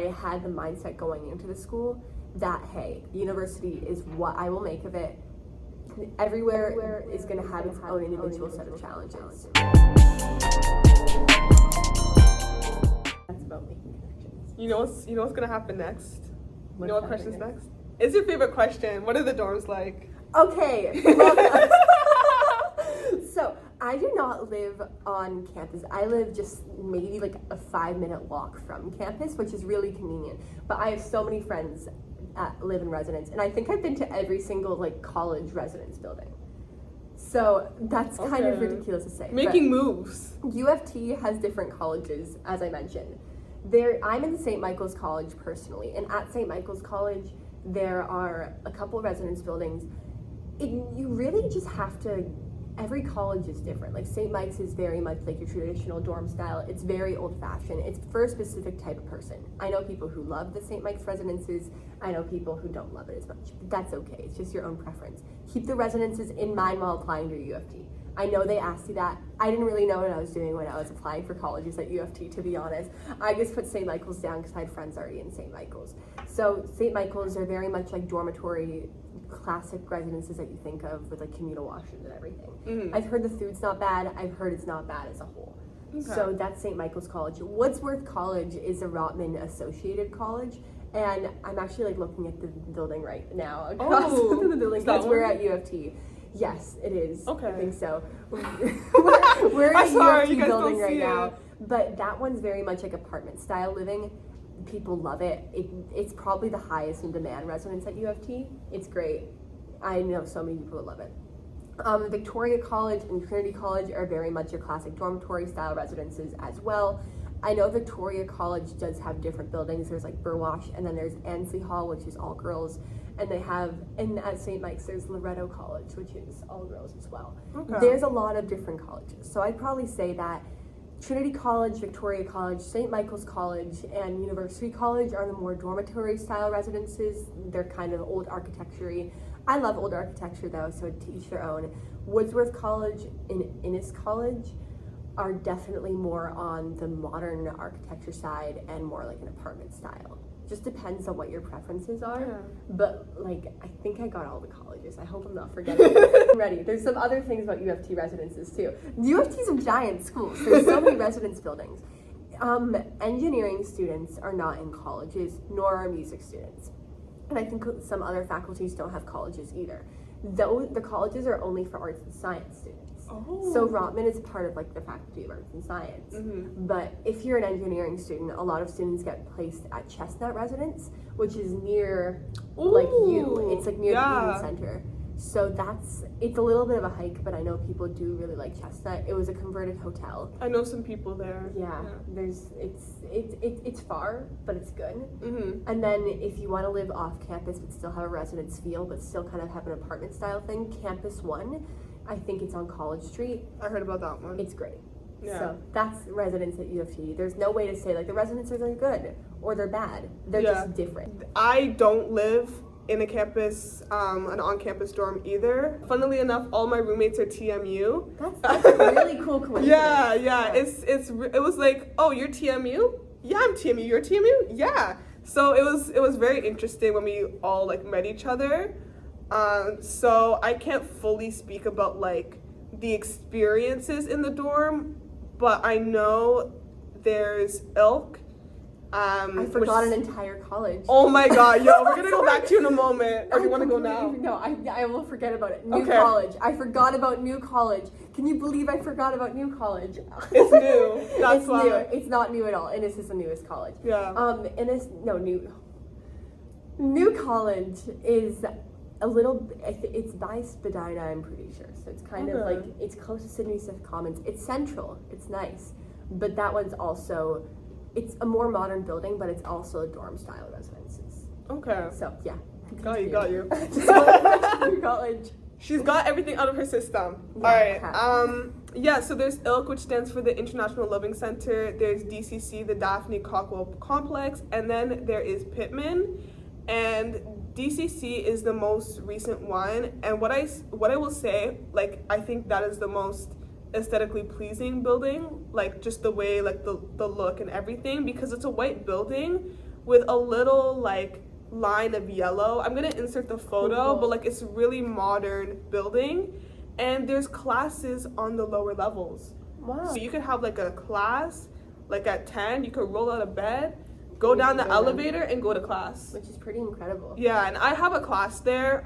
had the mindset going into the school that, hey, university is what I will make of it. Everywhere is going to have its own individual set of challenges. That's about making connections. You know what's going to happen next? You know what question's next? next? It's your favorite question. What are the dorms like? Okay. So, I do not live on campus. I live just maybe like a 5-minute walk from campus, which is really convenient. But I have so many friends that live in residence, and I think I've been to every single like college residence building. So that's kind of ridiculous to say. Making moves. UofT has different colleges, as I mentioned. I'm in St. Michael's College personally, and at St. Michael's College, there are a couple residence buildings. You really just have to. Every college is different. Like St. Mike's is very much like your traditional dorm style. It's very old-fashioned. It's for a specific type of person. I know people who love the St. Mike's residences. I know people who don't love it as much. But that's okay. It's just your own preference. Keep the residences in mind while applying to UofT. I know they asked you that. I didn't really know what I was doing when I was applying for colleges at UofT, to be honest. I just put St. Michael's down because I had friends already in St. Michael's. So St. Michael's are very much like dormitory classic residences that you think of with like communal washrooms and everything. Mm-hmm. I've heard the food's not bad. I've heard it's not bad as a whole. Okay. So that's St. Michael's College. Woodsworth College is a Rotman associated college, and I'm actually like looking at the building right now across the building because we're at UofT. Yes, it is. Okay. I think so. we're at UofT building right now, but that one's very much like apartment style living. People love it. It's probably the highest in demand residence at UofT. It's great. I know so many people that love it. Victoria College and Trinity College are very much your classic dormitory style residences as well. I know Victoria College does have different buildings. There's like Burwash, and then there's Ansley Hall, which is all girls. And they have, and at St. Mike's, there's Loretto College, which is all girls as well. Okay. There's a lot of different colleges. So I'd probably say that Trinity College, Victoria College, St. Michael's College, and University College are the more dormitory style residences. They're kind of old architecture-y. I love old architecture though, so to each their own. Woodsworth College and Innis College are definitely more on the modern architecture side and more like an apartment style. Just depends on what your preferences are. Yeah. But like, I think I got all the colleges. I hope I'm not forgetting. I'm ready. There's some other things about UofT residences too. UofT's a giant school. So there's so many residence buildings. Engineering students are not in colleges, nor are music students. And I think some other faculties don't have colleges either. Though the colleges are only for arts and science students. Oh. So Rotman is part of like the Faculty of Arts and Science. Mm-hmm. But if you're an engineering student, a lot of students get placed at Chestnut Residence, which is near like you. It's like near the Eden Center. So it's a little bit of a hike, but I know people do really like Chestnut. It was a converted hotel. I know some people there. Yeah. It's far, but it's good. Mm-hmm. And then if you want to live off campus but still have a residence feel, but still kind of have an apartment style thing, Campus One, I think it's on College Street. I heard about that one. It's great. Yeah. So that's residence at UofT. There's no way to say like the residences are good or they're bad. They're just different. I don't live in a campus, an on-campus dorm either. Funnily enough, all my roommates are TMU. That's a really cool coincidence. Yeah. It was like, oh, you're TMU? Yeah, I'm TMU. You're TMU? Yeah. So it was very interesting when we all like met each other. So I can't fully speak about like the experiences in the dorm, but I know there's ILK. I forgot an entire college. Oh my god, yo, we're gonna go back to you in a moment. Or do you want to go now? No, I will forget about it. New College. I forgot about New College. Can you believe I forgot about New College? It's new. That's why. New. It's not new at all. Innis is the newest college. Yeah. New College is a little. It's by Spadina, I'm pretty sure. So it's kind of like it's close to Sydney Smith Commons. It's central. It's nice, but that one's also. It's a more modern building, but it's also a dorm style residences. Okay. So yeah. Got you. New College. She's got everything out of her system. Yeah, all right. So there's ILK, which stands for the International Living Center. There's DCC, the Daphne Cockwell Complex, and then there is Pittman. And DCC is the most recent one. And what I will say, like, I think that is the most aesthetically pleasing building, like just the way, like the look and everything, because it's a white building, with a little like line of yellow. I'm gonna insert the photo, Cool. but like it's really modern building, and there's classes on the lower levels. Wow. So you could have like a class like at 10, you could roll out of bed, go down the elevator, and go to class. Which is pretty incredible. Yeah, and I have a class there.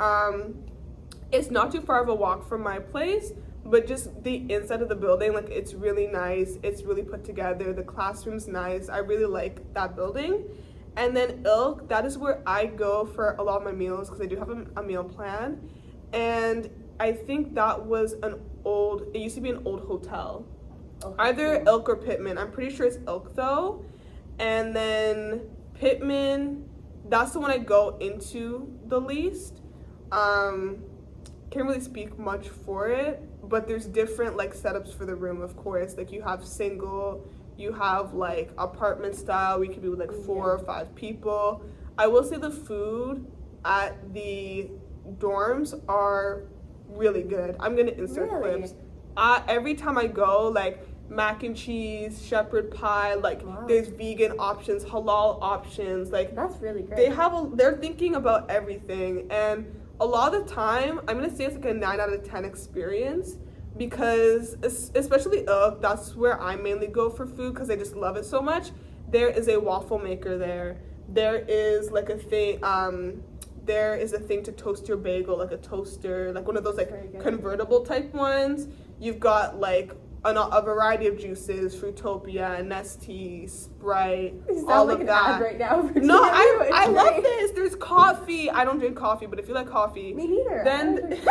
It's not too far of a walk from my place, but just the inside of the building, like it's really nice. It's really put together. The classroom's nice. I really like that building. And then Ilk, that is where I go for a lot of my meals because I do have a meal plan. And I think that was it used to be an old hotel. Okay. Either Ilk or Pittman. I'm pretty sure it's Ilk though. And then Pittman, that's the one I go into the least. Can't really speak much for it, but there's different like setups for the room, of course. Like you have single, you have like apartment style, we could be with like 4 or 5 people. I will say the food at the dorms are really good. I'm gonna insert clips. Every time I go, like mac and cheese, shepherd pie, like there's vegan options, halal options, like that's really great. They're thinking about everything, and a lot of the time I'm gonna say it's like a 9 out of 10 experience, because especially that's where I mainly go for food because I just love it so much. There is a waffle maker there. There is like a thing there is a thing to toast your bagel, like a toaster, like one of those like convertible type ones. You've got like a variety of juices, Fruitopia, Nestea, Sprite, all like of that. Right now No, I love this. There's coffee. I don't drink coffee, but if you like coffee, me neither. Then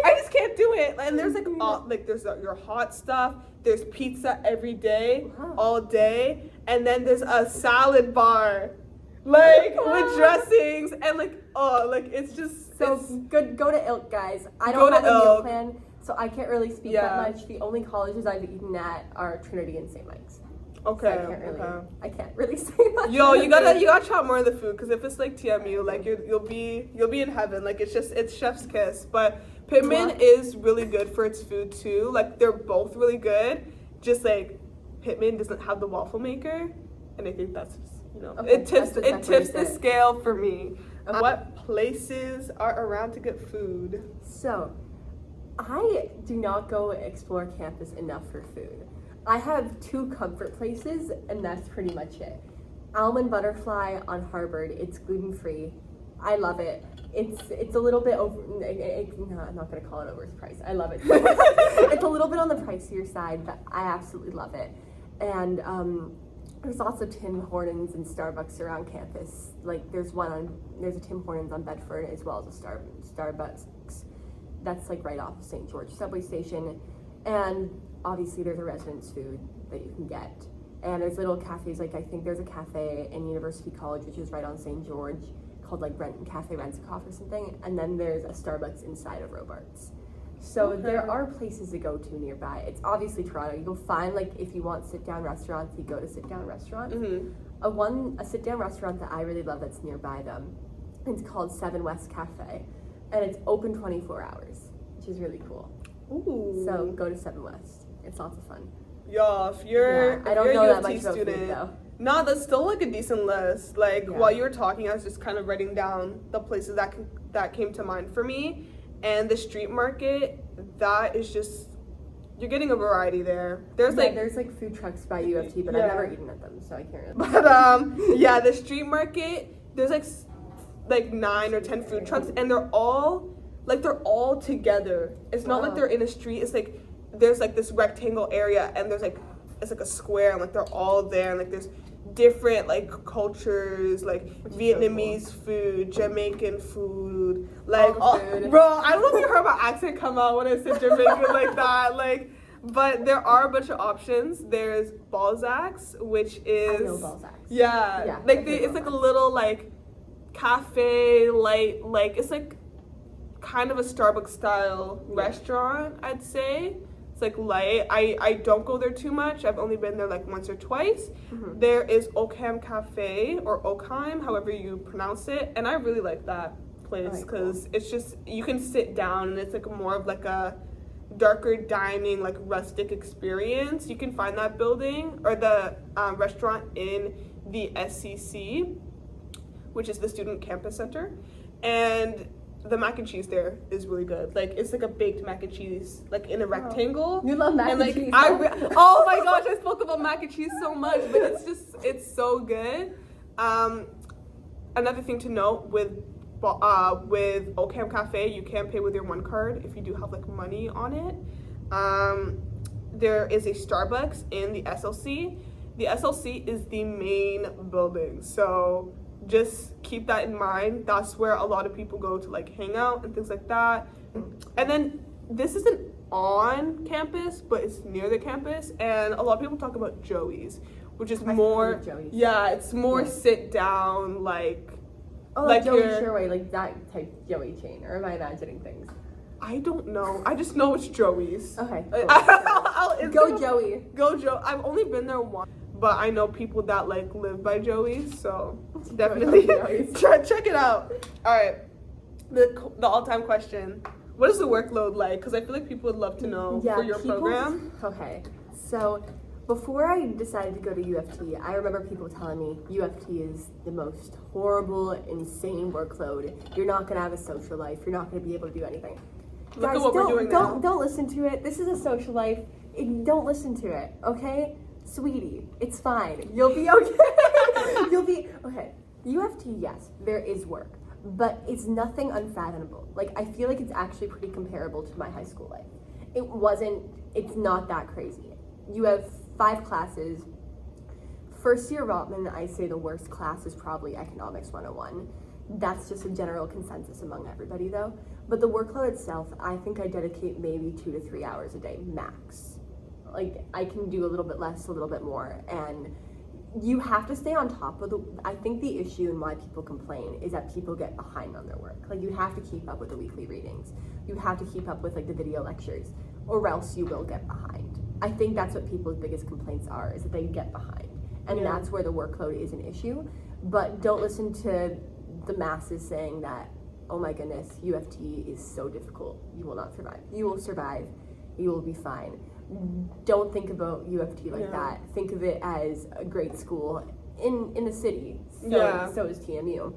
I just can't do it. And there's like there's your hot stuff. There's pizza every day, all day, and then there's a salad bar, like with dressings and like it's just so good. Go to Ilk, guys. I don't have a meal plan, so I can't really speak that much. The only colleges I've eaten at are Trinity and St. Mike's. Okay. So I can't really say much. Yo, you gotta try more of the food, because if it's like TMU, like you'll be in heaven. Like it's chef's kiss. But Pittman is really good for its food too. Like they're both really good. Just like Pittman doesn't have the waffle maker, and I think that's just, it tips the scale for me. Okay. What places are around to get food? So, I do not go explore campus enough for food. I have 2 comfort places, and that's pretty much it. Almond Butterfly on Harvard. It's gluten-free. I love it. It's a little bit over. No, I'm not gonna call it overpriced. I love it. It's a little bit on the pricier side, but I absolutely love it. And there's also Tim Hortons and Starbucks around campus. Like there's a Tim Hortons on Bedford, as well as a Starbucks that's like right off of St. George subway station. And obviously there's a residence food that you can get. And there's little cafes, like I think there's a cafe in University College, which is right on St. George, called like Cafe Rent-A-Coff or something. And then there's a Starbucks inside of Robarts. So there are places to go to nearby. It's obviously Toronto. You'll find, like, if you want sit-down restaurants, you go to sit-down restaurants. Mm-hmm. A sit-down restaurant that I really love that's nearby them, it's called 7 West Cafe, and it's open 24 hours, which is really cool. Ooh. So go to 7 West. It's lots of fun. Yo, if you're I don't know a that much UofT about student, food, though. No, that's still like a decent list. Like while you were talking, I was just kind of writing down the places that came to mind for me. And the street market, that is just, you're getting a variety there. There's like food trucks by UofT, but I've never eaten at them, so I can't really. But the street market, there's like 9 or 10 food trucks, and they're all together. It's not like they're in a street. It's like there's like this rectangle area, and there's like it's like a square, and like they're all there, and like there's different like cultures, like Vietnamese food, Jamaican food, like food. Bro, I don't know if you heard my accent come out when I said Jamaican like that, like. But there are a bunch of options. There's Balzac's, which is I know Balzac's. Yeah, like it's like a little like cafe, like it's like kind of a Starbucks style restaurant, I'd say. It's like light. I don't go there too much. I've only been there like once or twice. Mm-hmm. There is Oakham Cafe, or Oakheim, however you pronounce it, and I really like that place because it's just, you can sit down, and it's like more of like a darker dining, like rustic experience. You can find that building or the restaurant in the SCC. which is the student campus center, and the mac and cheese there is really good. Like, it's like a baked mac and cheese, like in a rectangle. You love mac and like, cheese. Oh my gosh, I spoke about mac and cheese so much, but it's so good. Another thing to note with OCAM Cafe, you can pay with your one card if you do have like money on it. There is a Starbucks in the SLC. The SLC is the main building, so just keep that in mind. That's where a lot of people go to like hang out and things like that. And then this isn't on campus, but it's near the campus, and a lot of people talk about Joey's, which is more, yeah, it's more sit down, like, like Joey Sherway, like that type Joey chain, or am I imagining things? I don't know. I just know it's Joey's. Okay. Cool. Go Joey. Go Joe. I've only been there once, but I know people that like live by Joey's, so definitely check it out. All right, the all-time question: what is the workload like? Because I feel like people would love to know for your program. Okay, so before I decided to go to UofT, I remember people telling me UofT is the most horrible, insane workload. You're not gonna have a social life. You're not gonna be able to do anything. Look Guys, at what we're doing now. Don't listen to it. This is a social life. Don't listen to it, okay? Sweetie, it's fine. You'll be okay. You'll be okay. UofT, yes, there is work, but it's nothing unfathomable. Like, I feel like it's actually pretty comparable to my high school life. It's not that crazy. You have 5 classes. First year Rotman, I say the worst class is probably Economics 101. That's just a general consensus among everybody though. But the workload itself, I think I dedicate maybe 2 to 3 hours a day max. Like, I can do a little bit less, a little bit more, and you have to stay on top of I think the issue and why people complain is that people get behind on their work. Like, you have to keep up with the weekly readings. You have to keep up with like the video lectures, or else you will get behind. I think that's what people's biggest complaints are, is that they get behind. And that's where the workload is an issue. But don't listen to the masses saying that, oh my goodness, UofT is so difficult. You will not survive. You will survive. You will be fine. Don't think about UofT like that. Think of it as a great school in the city. So is TMU.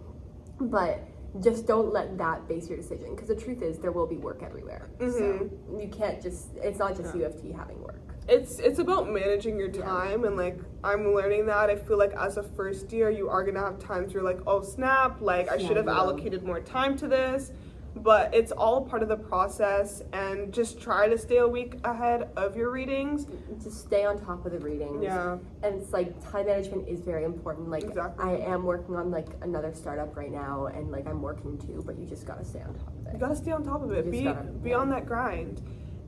But just don't let that base your decision, because the truth is there will be work everywhere. So you can't it's not just UofT having work. It's about managing your time, and like, I'm learning that. I feel like as a first year, you are gonna have times where you're like, oh snap, like I should have allocated more time to this. But it's all part of the process, and just try to stay a week ahead of your readings. Just stay on top of the readings. Yeah. And it's like, time management is very important. Like, I am working on like another startup right now, and like I'm working too, but you just gotta stay on top of it. You gotta stay on top of it. Be on that grind.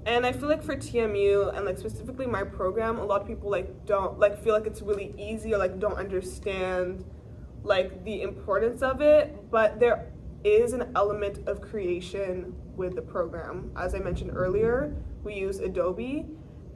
And I feel like for TMU, and like specifically my program, a lot of people like don't like feel like it's really easy, or like don't understand like the importance of it. But there is an element of creation with the program. As I mentioned earlier, we use Adobe,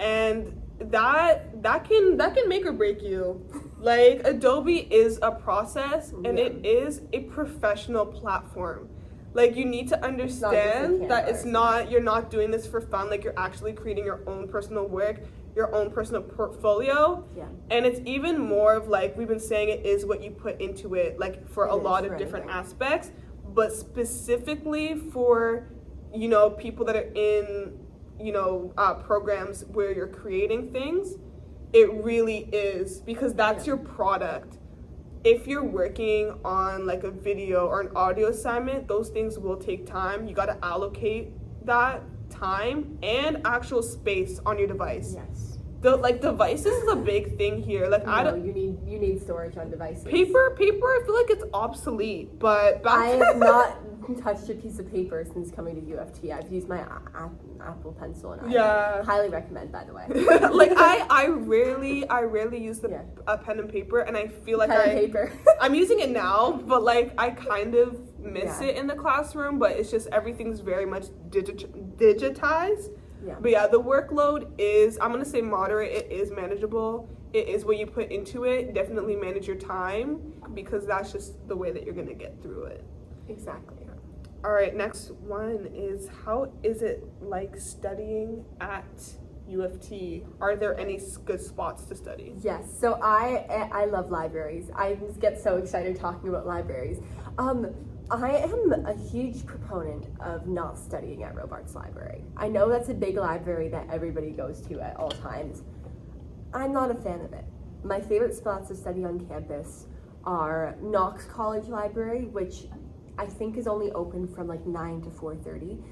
and that can make or break you. Like, Adobe is a process, and it is a professional platform. Like, you need to understand that you're not doing this for fun. Like, you're actually creating your own personal work, your own personal portfolio. Yeah. And it's even more of like, we've been saying, it is what you put into it, like for a lot of different aspects, but specifically for, people that are in, programs where you're creating things, it really is, because that's your product. If you're working on like a video or an audio assignment, those things will take time. You got to allocate that time and actual space on your device. Yes. Devices is a big thing here. Like, you need storage on devices. Paper, I feel like it's obsolete, but I have not touched a piece of paper since coming to UofT. I've used my Apple Pencil, and I highly recommend, by the way. Like, I rarely use a pen and paper, and I feel like I'm using it now, but like I kind of miss it in the classroom. But it's just, everything's very much digitized. Yeah. But yeah, the workload is, I'm gonna say moderate. It is manageable. It is what you put into it. Definitely manage your time, because that's just the way that you're gonna get through it. Exactly. All right, next one is, how is it like studying at UofT, are there any good spots to study? Yes, so I love libraries. I just get so excited talking about libraries. I am a huge proponent of not studying at Robarts Library. I know that's a big library that everybody goes to at all times. I'm not a fan of it. My favorite spots to study on campus are Knox College Library, which I think is only open from like 9 to 4:30.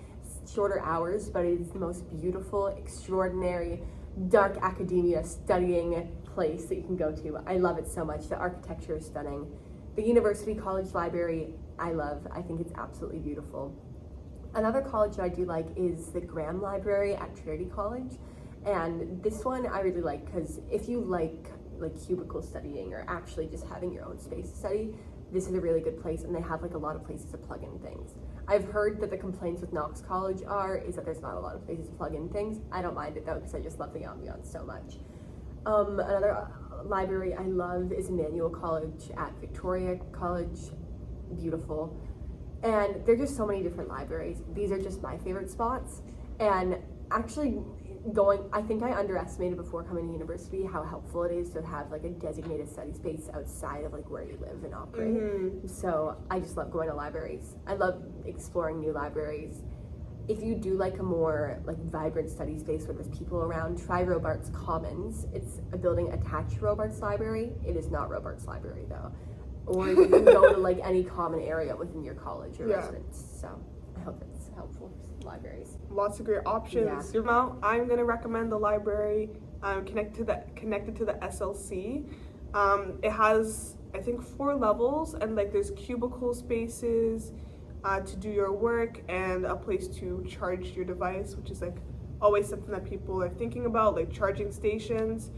Shorter hours, but it is the most beautiful, extraordinary, dark academia studying place that you can go to. I love it so much. The architecture is stunning. The University College Library, I love. I think it's absolutely beautiful. Another college that I do like is the Graham Library at Trinity College. And this one I really like because if you like cubicle studying or actually just having your own space to study, this is a really good place, and they have like a lot of places to plug in things. I've heard that the complaints with Knox College is that there's not a lot of places to plug in things. I don't mind it though because I just love the ambiance so much. Another library I love is Emmanuel College at Victoria College. Beautiful. And there are just so many different libraries. These are just my favorite spots. And actually I think I underestimated before coming to university how helpful it is to have like a designated study space outside of like where you live and operate. Mm-hmm. So I just love going to libraries. I love exploring new libraries. If you do like a more like vibrant study space where there's people around, try Robarts Commons. It's a building attached to Robarts Library. It is not Robarts Library though. Or you can go to like any common area within your college or residence. So I hope it's helpful for libraries. Lots of great options. Yeah. Now, I'm gonna recommend the library connected to the SLC. It has, I think, 4 levels, and like there's cubicle spaces to do your work and a place to charge your device, which is like always something that people are thinking about, like charging stations.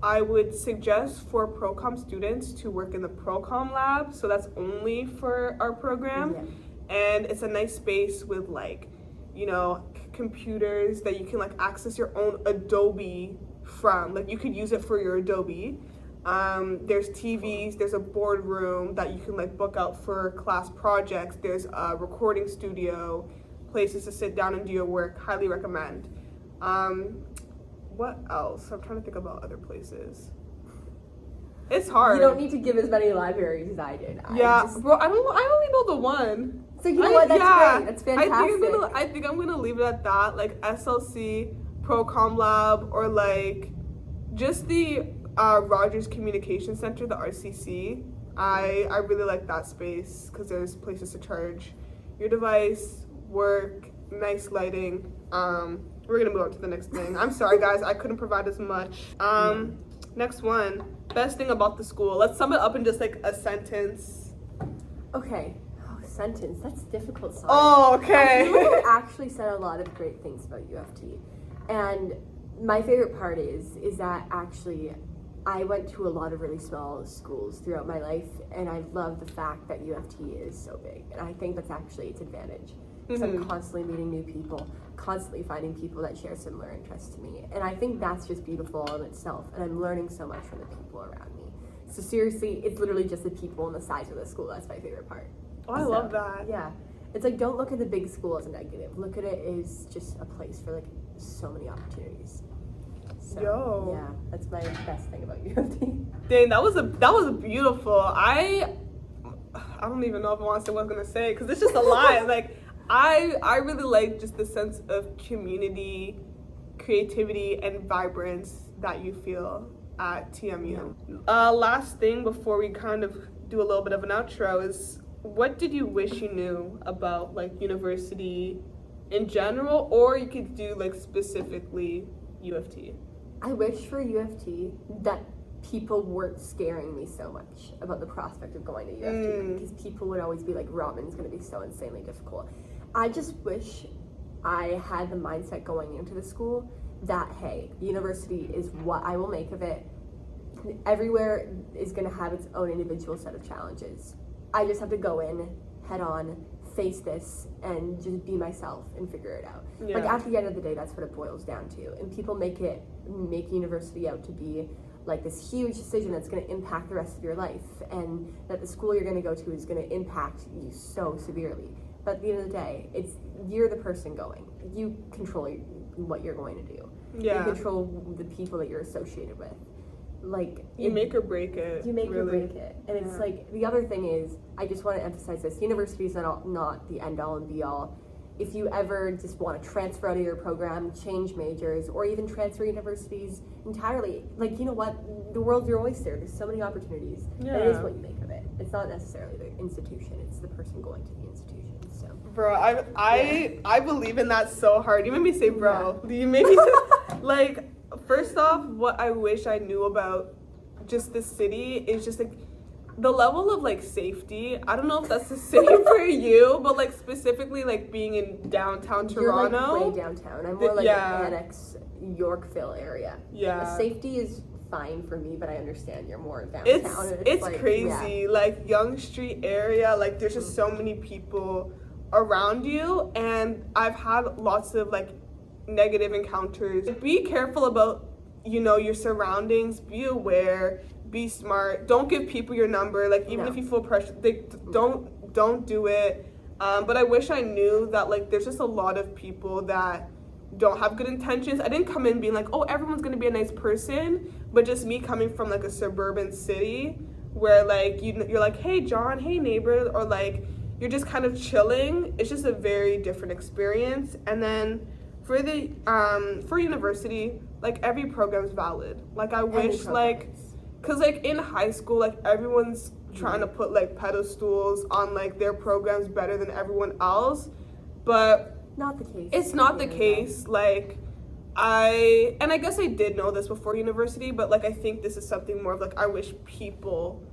I would suggest for ProCom students to work in the ProCom lab, so that's only for our program. Yeah. And it's a nice space with like, computers that you can like access your own Adobe from. Like you could use it for your Adobe. There's TVs, there's a boardroom that you can like book out for class projects. There's a recording studio, places to sit down and do your work. Highly recommend. What else? I'm trying to think about other places. It's hard. You don't need to give as many libraries as I did. Bro, I only know the one. So you know what? That's great. That's fantastic. I think I'm gonna leave it at that. Like SLC, ProCom Lab, or like just the Rogers Communication Center, the RCC. I really like that space because there's places to charge your device, work, nice lighting. We're gonna move on to the next thing. I'm sorry guys, I couldn't provide as much. Next one, best thing about the school. Let's sum it up in just like a sentence. Okay. Sentence. That's difficult. Sorry. Oh, okay. I've actually said a lot of great things about UofT, and my favorite part is that actually I went to a lot of really small schools throughout my life, and I love the fact that UofT is so big, and I think that's actually its advantage. Because I'm constantly meeting new people, constantly finding people that share similar interests to me, and I think that's just beautiful in itself, and I'm learning so much from the people around me. So seriously, it's literally just the people and the size of the school that's my favorite part. Oh, I love that. Yeah. It's like, don't look at the big school as a negative. Look at it as just a place for like so many opportunities. So, yeah, that's my best thing about UofT. Dang, that was beautiful. I don't even know if I want to say what I'm gonna say because it's just a lot. Like I really like just the sense of community, creativity, and vibrance that you feel at TMU. Yeah. Last thing before we kind of do a little bit of an outro is, what did you wish you knew about like university in general, or you could do like specifically UofT? I wish for UofT that people weren't scaring me so much about the prospect of going to UofT because people would always be like, Rotman's going to be so insanely difficult. I just wish I had the mindset going into the school that, hey, university is what I will make of it. Everywhere is going to have its own individual set of challenges. I just have to go in, head on, face this, and just be myself and figure it out. Yeah. Like at the end of the day, that's what it boils down to. And people make university out to be like this huge decision that's going to impact the rest of your life, and that the school you're going to go to is going to impact you so severely. But at the end of the day, you're the person going. You control what you're going to do. Yeah. You control the people that you're associated with. Like, you make or break it. You make really. or break it. And it's like, the other thing is, I just want to emphasize this, university is not the end all and be all. If you ever just want to transfer out of your program, change majors, or even transfer universities entirely, like, you know what, the world's your oyster. There's so many opportunities. Yeah. It is what you make of it. It's not necessarily the institution, it's the person going to the institution. So, bro, I believe in that so hard. You made me say bro. You made me say, like, first off, what I wish I knew about just the city is just like the level of like safety. I don't know if that's the same for you, but like specifically like being in downtown Toronto. You're like way downtown. I'm more like Annex Yorkville area. Yeah. Safety is fine for me, but I understand you're more downtown. It's like, crazy. Yeah. Like Yonge Street area, like there's just so many people around you, and I've had lots of like negative encounters. Be careful about, you know, your surroundings. Be aware. Be smart. Don't give people your number. Like even if you feel pressure, don't do it. But I wish I knew that like there's just a lot of people that don't have good intentions. I didn't come in being like, oh, everyone's gonna be a nice person, but just me coming from like a suburban city where like you're like, hey John, hey neighbor, or like you're just kind of chilling. It's just a very different experience. And then for the for university, like every program is valid. Like I wish like, cause like in high school, like everyone's trying to put like pedestals on like their programs better than everyone else, but not the case. It's not the case. Like I guess I did know this before university, but like I think this is something more of like I wish people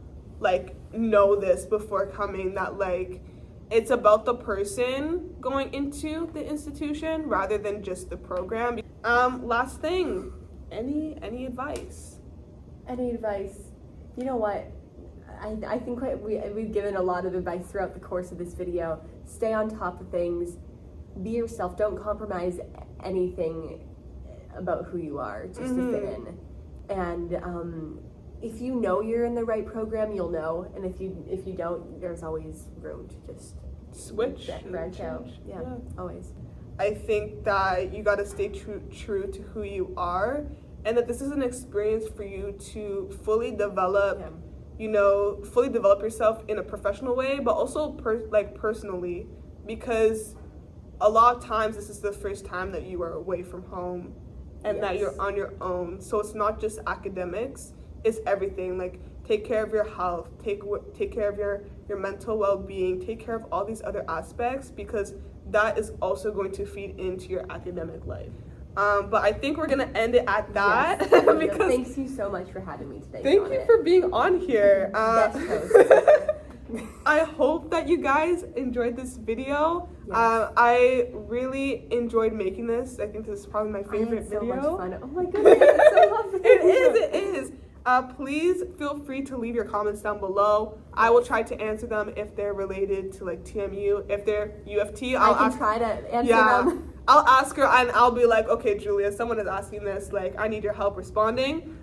like know this before coming, that like it's about the person going into the institution rather than just the program. Last thing, any advice? Any advice? You know what? I think we've given a lot of advice throughout the course of this video. Stay on top of things. Be yourself. Don't compromise anything about who you are just to fit in. And if you know you're in the right program, you'll know. And if you don't, there's always room to just switch, branch out. Yeah, always. I think that you got to stay true to who you are, and that this is an experience for you to fully develop. Yeah. You know, fully develop yourself in a professional way, but also personally, because a lot of times this is the first time that you are away from home and that you're on your own. So it's not just academics, it's everything. Like take care of your health, take care of your mental well-being, take care of all these other aspects, because that is also going to feed into your academic life. But I think we're gonna end it at that. Yes. Because thanks you so much for having me today. Thank you for being on here. Best host. I hope that you guys enjoyed this video. Yes. I really enjoyed making this. I think this is probably my favorite video. So much fun. Oh my goodness, it's so lovely. It is. Please feel free to leave your comments down below. I will try to answer them if they're related to like TMU. If they're UofT, I can try to answer them. I'll ask her and I'll be like, okay, Julia, someone is asking this. Like, I need your help responding.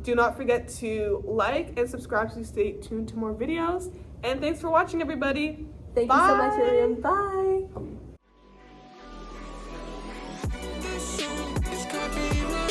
Do not forget to like and subscribe to stay tuned to more videos. And thanks for watching, everybody. Thank you so much, Miriam. Bye.